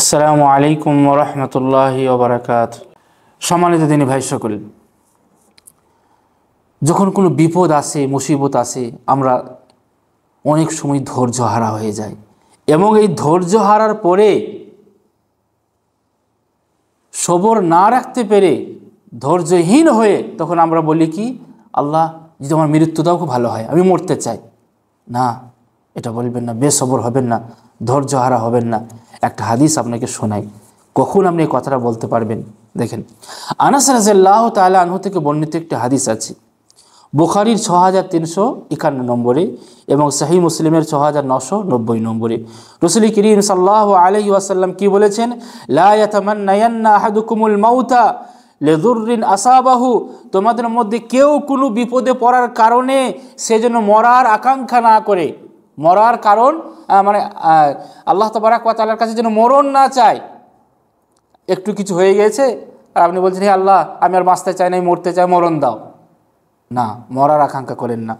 আসসালামু আলাইকুম ওয়া রাহমাতুল্লাহি ওয়া বারাকাতুহু। সম্মানিত দিনী ভাই সকল, যখন কোনো বিপদ আসে, মুসিবত আসে, আমরা অনেক সময় ধৈর্য হারা হয়ে যাই এবং এই ধৈর্য হারার পরে সবর না রাখতে পেরে ধৈর্যহীন হয়ে তখন আমরা বলি কি, আল্লাহ যদি আমার মৃত্যু দাও খুব ভালো হয়, আমি মরতে চাই। না, এটা বলবেন না, বেসবর হবেন না, ধৈর্য হারা হবেন না। একটা হাদিস আপনাকে শোনাই, কখন আপনি এই কথাটা বলতে পারবেন। দেখেন, আনাস রাদিয়াল্লাহু তাআলা আনহু থেকে বর্ণিত একটি হাদিস আছে, বুখারীর 6351 নম্বরে এবং সহিহ মুসলিমের 6990 নম্বরে। রাসূল করিম সাল্লাল্লাহু আলাইহি ওয়াসাল্লাম কি বলেছেন, লা ইয়াতামান্নায়ান্না আহাদুকুমুল মাউতা লিযুররিন আসাবাহু, তোমাদের মধ্যে কেউ কোনো বিপদে পড়ার কারণে সে যেন মরার আকাঙ্ক্ষা না করে, মরার কারণ মানে আল্লাহ তাবারাক ওয়া তাআলার কাছে যেন মরণ না চায়। একটু কিছু হয়ে গেছে আর আপনি বলছেন, হে আল্লাহ আমি আর বাঁচতে চাই না, মরতে চাই, মরণ দাও। না, মরার আকাঙ্ক্ষা করেন না।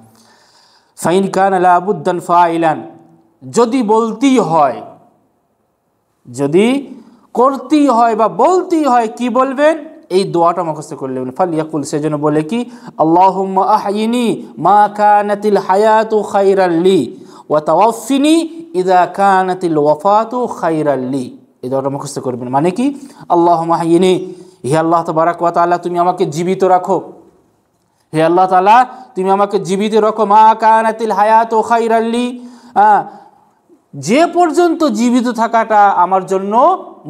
ফাইন কান লা বুদ্দান ফাইলান, যদি বলতেই হয়, যদি করতেই হয় বা বলতেই হয়, কি বলবেন? এই দোয়াটা মুখস্থ করে নেবেন। ফালিয়াকুল, সেজন্য বলে কি, আল্লাহুম্মা আহয়িনি মা কানাতিল হায়াতু খায়রাল লি ওয়া তাওয়াফফিনি ইযা কানাতিল ওয়াফাতু খায়রাল লি। এই দোয়াটা মুখস্থ করবেন। মানে কি, আল্লাহুম্মা আহয়িনি, হে আল্লাহ তাবারাক ওয়া তাআলা তুমি আমাকে জীবিত রাখো, হে আল্লাহ তাআলা তুমি আমাকে জীবিত রাখো, মা কানাতিল হায়াতু খায়রাল লি, যে পর্যন্ত জীবিত থাকাটা আমার জন্য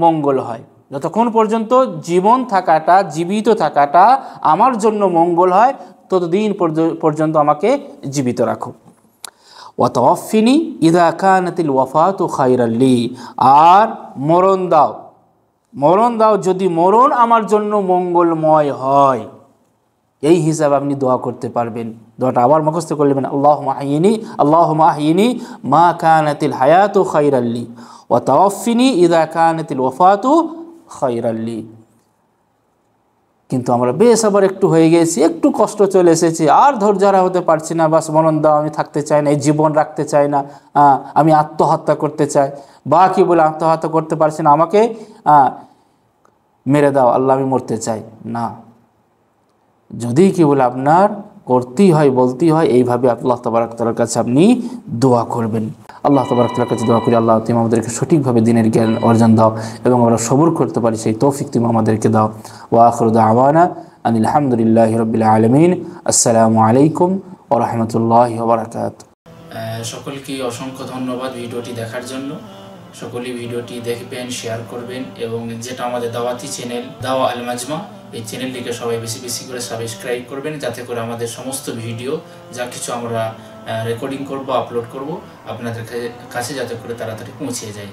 মঙ্গল হয়, যতক্ষণ পর্যন্ত জীবন থাকাটা, জীবিত থাকাটা আমার জন্য মঙ্গল হয়, ততদিন পর্যন্ত আমাকে জীবিত রাখো। ওয়া তাওয়াফফিনি ইযা কানাতিল ওয়াফাতু খায়রাল লি, আর মরণ দাও, মরণ দাও যদি মরণ আমার জন্য মঙ্গলময় হয়। এই হিসাবে আপনি দোয়া করতে পারবেন। দোয়াটা আবার মুখস্থ করে নেবেন, আল্লাহুম্মা আহয়িনি, আল্লাহুম্মা আহয়িনি মা কানাতিল হায়াতু খায়রাল লি ওয়া তাওয়াফফিনি ইযা কানাতিল ওয়াফাতু খায়রাল লি। কিন্তু আমরা বেশ আবার একটু হয়ে গেছি, একটু কষ্ট চলে এসেছে, আর ধৈর্য হারা হতে পারছি না, বাস মরণ দাও, আমি থাকতে চাই না, এই জীবন রাখতে চাই না, আমি আত্মহত্যা করতে চাই, বা কি বলে আত্মহত্যা করতে পারছি না, আমাকে মেরে দাও আল্লাহ, আমি মরতে চাই। না, যদি কি বলে আপনার করতেই হয়, বলতেই হয়, এইভাবে আল্লাহ তাবারাক তাআলার কাছে আপনি দোয়া করবেন। আল্লাহ তাবারাক তাআলার কাছে দোয়া করি, আল্লাহ তুমি আমাদেরকে সঠিকভাবে দিনের জ্ঞান অর্জন দাও এবং আমরা সবর করতে পারি সেই তৌফিক তুমি আমাদেরকে দাও। ওয়া আখিরু দাওয়ানা আনিল হামদুলিল্লাহি রাব্বিল আলামিন। আসসালামু আলাইকুম ওয়া রাহমাতুল্লাহি ওয়া বারাকাতুহু। সকলকে অসংখ্য ধন্যবাদ ভিডিওটি দেখার জন্য। সকলেই ভিডিওটি দেখবেন, শেয়ার করবেন এবং যেটা আমাদের দাওয়াতি চ্যানেল দাওয়া আল মাজমা, এই চ্যানেলটিকে সবাই বেশি বেশি করে সাবস্ক্রাইব করবেন, যাতে করে আমাদের সমস্ত ভিডিও যা কিছু আমরা রেকর্ডিং করব, আপলোড করব, আপনাদের কাছে যাতে করে তাড়াতাড়ি পৌঁছে যায়।